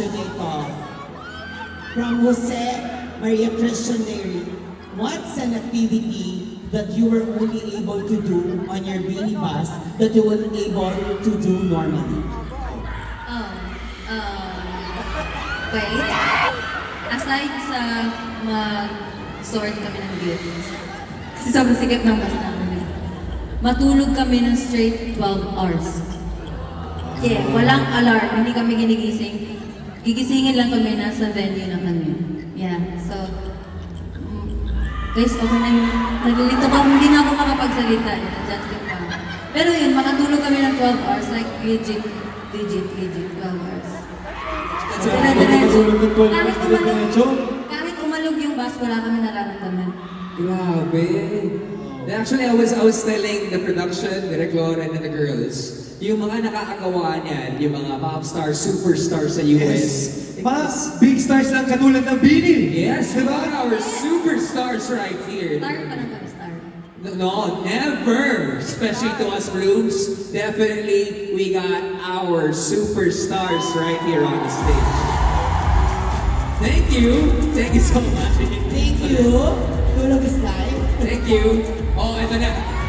question na ito. From Jose Maria Christian Neri, what's an activity that you were only able to do on your mini bus that you weren't able to do normally? Wait. Aside sa mag-sort kami ng gifts, kasi sobrang sikip ng bus namin. Matulog kami ng straight 12 hours. Yeah, walang alarm, hindi kami ginigising. Gigisingin lang kami, nasa venue na kami. Yeah, so, guys, okay na yun. Nalilito pa, hindi na ako makapagsalita. Adjust ko pa. Pero yun, makatulog kami ng 12 hours, like legit 12 hours. Kahit umalog yung bus, wala kami nararamdaman. Grabe. Actually, I was telling the production, Direk Lauren and the girls, yung mga nakakagawa niyan, yung mga pop stars, superstars sa US. Mas big stars lang katulad ng Bini. Yes, diba? Our superstars right here. Star pa lang kami, star. No, never. Especially to us Blooms. Definitely, we got our superstars right here on the stage. Thank you. Thank you so much. Thank you. Tulog is life. Thank you. Oh, ito na.